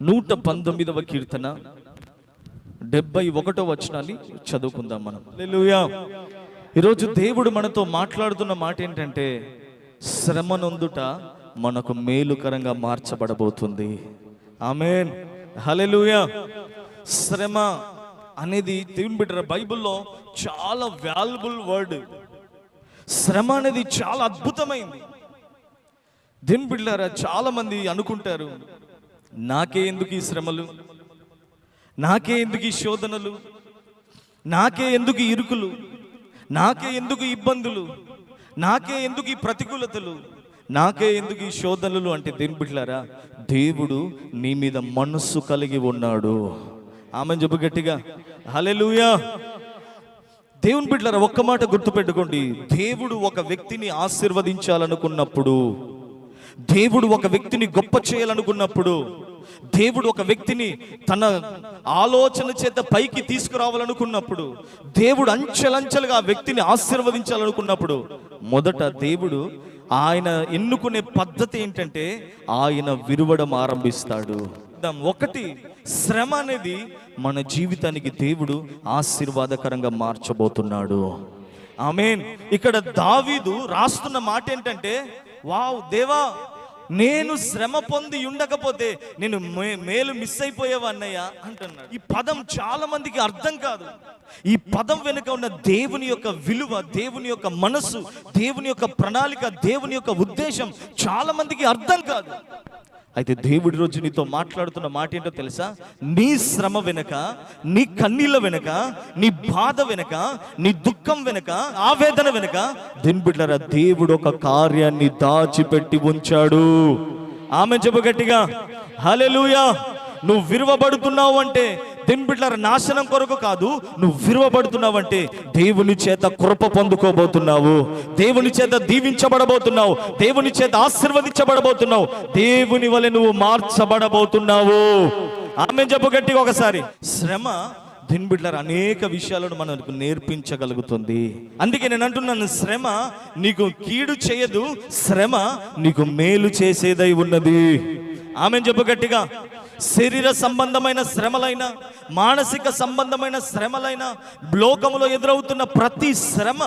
119వ కీర్తన 71వ వచనాన్ని చదువుకుందాం మనం. హల్లెలూయా. ఈరోజు దేవుడు మనతో మాట్లాడుతున్న మాట ఏంటంటే, శ్రమ నొందుట మనకు మేలుకరంగా మార్చబడబోతుంది. ఆమేన్. హల్లెలూయా. శ్రమ అనేది దేవుని బిడ్డ బైబిల్లో చాలా వాల్యుబుల్ వర్డ్. శ్రమ అనేది చాలా అద్భుతమైంది. దేవుని బిడ్డలారా, చాలా మంది అనుకుంటారు, నాకే ఎందుకు ఈ శ్రమలు, నాకే ఎందుకు ఈ శోధనలు, నాకే ఎందుకు ఈ ఇరుకులు, నాకే ఎందుకు ఈ ఇబ్బందులు, నాకే ఎందుకు ఈ ప్రతికూలతలు, నాకే ఎందుకు ఈ శోధనలు అంటే, దేవుని బిడ్డలారా, దేవుడు నీ మీద మనస్సు కలిగి ఉన్నాడు. ఆమెను చెప్పు గట్టిగా, హల్లెలూయా. దేవుని బిడ్డలారా, ఒక్క మాట గుర్తుపెట్టుకోండి, దేవుడు ఒక వ్యక్తిని ఆశీర్వదించాలనుకున్నప్పుడు, దేవుడు ఒక వ్యక్తిని గొప్ప చేయాలనుకున్నప్పుడు, దేవుడు ఒక వ్యక్తిని తన ఆలోచన చేత పైకి తీసుకురావాలనుకున్నప్పుడు, దేవుడు అంచెలంచెలుగా ఆ వ్యక్తిని ఆశీర్వదించాలనుకున్నప్పుడు, మొదట దేవుడు ఆయన ఎన్నుకునే పద్ధతి ఏంటంటే, ఆయన విరవడం ఆరంభిస్తాడు. ఒకటి, శ్రమ అనేది మన జీవితానికి దేవుడు ఆశీర్వాదకరంగా మార్చబోతున్నాడు. ఆమేన్. ఇక్కడ దావీదు రాస్తున్న మాట ఏంటంటే, వావ్ దేవా, నేను శ్రమ పొంది ఉండకపోతే నేను మేలు మిస్ అయిపోయేవన్నయ్య అంటున్నాడు. ఈ పదం చాలా మందికి అర్థం కాదు. ఈ పదం వెనుక ఉన్న దేవుని యొక్క విలువ, దేవుని యొక్క మనస్సు, దేవుని యొక్క ప్రణాళిక, దేవుని యొక్క ఉద్దేశం చాలా మందికి అర్థం కాదు. అయితే దేవుడి రోజు నీతో మాట్లాడుతున్న మాట ఏంటో తెలుసా? నీ శ్రమ వెనక, నీ కన్నీళ్ళ వెనక, నీ బాధ వెనక, నీ దుఃఖం వెనక, ఆవేదన వెనక దేవుని బిడ్డలారా, దేవుడు ఒక కార్యాన్ని దాచిపెట్టి ఉంచాడు. ఆమె చెప్పు గట్టిగా, హల్లెలూయా. నువ్వు విరువబడుతున్నావు అంటే దేవుని బిడ్డలారా, నాశనం కొరకు కాదు, నువ్వు విరువబడుతున్నావంటే దేవుని చేత కృప పొందుకోబోతున్నావు, దేవుని చేత దీవించబడబోతున్నావు, దేవుని చేత ఆశీర్వదించబడబోతున్నావు, దేవుని వలె నువ్వు మార్చబడబోతున్నావు. ఆమె చెప్పు గట్టిగా ఒకసారి. శ్రమ దేవుని బిడ్డలారా అనేక విషయాలను మనకు నేర్పించగలుగుతుంది. అందుకే నేను అంటున్నాను, శ్రమ నీకు కీడు చేయదు, శ్రమ నీకు మేలు చేసేదై ఉన్నది. ఆమె చెప్పు గట్టిగా. శరీర సంబంధమైన శ్రమలైనా, మానసిక సంబంధమైన శ్రమలైనా, లోకములో ఎదురవుతున్న ప్రతి శ్రమ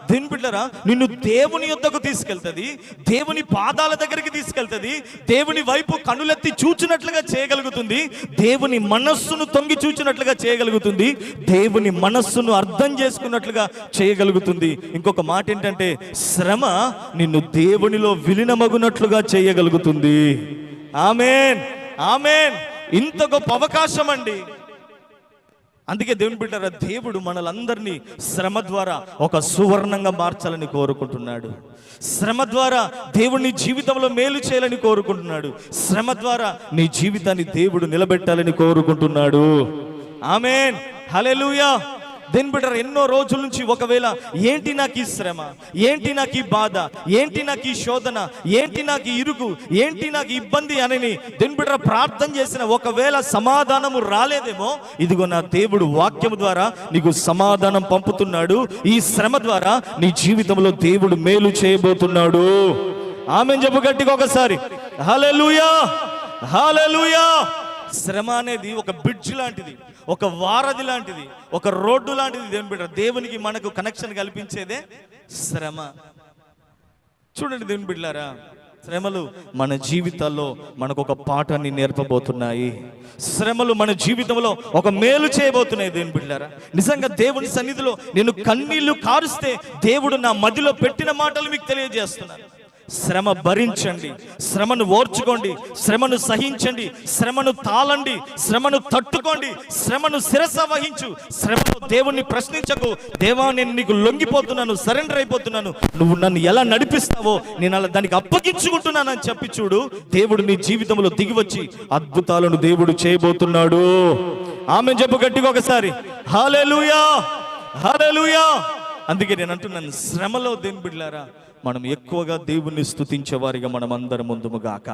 దేవుని బిడ్డలారా నిన్ను దేవుని యొద్దకు తీసుకెళ్తుంది, దేవుని పాదాల దగ్గరికి తీసుకెళ్తుంది, దేవుని వైపు కనులెత్తి చూచినట్లుగా చేయగలుగుతుంది, దేవుని మనస్సును తొంగి చూచినట్లుగా చేయగలుగుతుంది, దేవుని మనస్సును అర్థం చేసుకున్నట్లుగా చేయగలుగుతుంది. ఇంకొక మాట ఏంటంటే, శ్రమ నిన్ను దేవునిలో విలీనమగునట్లుగా చేయగలుగుతుంది. ఆమేన్, ఆమేన్. ఇంత గొప్ప అవకాశం అండి. అందుకే దేవుని బిడ్డలారా, దేవుడు మనలందరినీ శ్రమ ద్వారా ఒక సువర్ణంగా మార్చాలని కోరుకుంటున్నాడు. శ్రమ ద్వారా దేవుని జీవితంలో మేలు చేయాలని కోరుకుంటున్నాడు. శ్రమ ద్వారా నీ జీవితాన్ని దేవుడు నిలబెట్టాలని కోరుకుంటున్నాడు. ఆమేన్, హల్లెలూయా. దేవుని బిడ్డలారా, ఎన్నో రోజుల నుంచి ఒకవేళ ఏంటి నాకు ఈ శ్రమ, ఏంటి నాకు ఈ బాధ, ఏంటి నాకు ఈ శోధన, ఏంటి నాకు ఈ ఇరుకు, ఏంటి నాకు ఇబ్బంది అని దేవుని బిడ్డలారా ప్రార్థన చేసిన ఒకవేళ సమాధానము రాలేదేమో, ఇదిగో నా దేవుడు వాక్యము ద్వారా నీకు సమాధానం పంపుతున్నాడు. ఈ శ్రమ ద్వారా నీ జీవితంలో దేవుడు మేలు చేయబోతున్నాడు. ఆమేన్ చెప్పు గట్టిగా ఒకసారి. హల్లెలూయా, హల్లెలూయా. శ్రమ అనేది ఒక బ్రిడ్జ్ లాంటిది, ఒక వారధి లాంటిది, ఒక రోడ్డు లాంటిది. దేవుని బిడ్డ, దేవునికి మనకు కనెక్షన్ కల్పించేదే శ్రమ. చూడండి దేవుని బిడ్డలారా, శ్రమలు మన జీవితాల్లో మనకు ఒక పాఠాన్ని నేర్పబోతున్నాయి. శ్రమలు మన జీవితంలో ఒక మేలు చేయబోతున్నాయి. దేవుని బిడ్డలారా, నిజంగా దేవుని సన్నిధిలో నేను కన్నీళ్లు కారుస్తే దేవుడు నా మదిలో పెట్టిన మాటలు మీకు తెలియజేస్తున్నాను. శ్రమ భరించండి, శ్రమను ఓర్చుకోండి, శ్రమను సహించండి, శ్రమను తాళండి, శ్రమను తట్టుకోండి, శ్రమను శిరస వహించు. శ్రమను దేవుణ్ణి ప్రశ్నించకు. దేవా, నేను నీకు లొంగిపోతున్నాను, సరెండర్ అయిపోతున్నాను, నువ్వు నన్ను ఎలా నడిపిస్తావో నేను అలా దానికి అప్పగించుకుంటున్నానని చెప్పి చూడు, దేవుడు నీ జీవితంలో దిగివచ్చి అద్భుతాలను దేవుడు చేయబోతున్నాడు. ఆమె చెప్పు గట్టిగా ఒకసారి. హల్లెలూయా, హల్లెలూయా. అందుకే నేను అంటున్నాను, శ్రమలో దేవుని బిడ్డలారా మనం ఎక్కువగా దేవుణ్ణి స్తుతించే వారిగా మనం అందరం ముందుముగాక.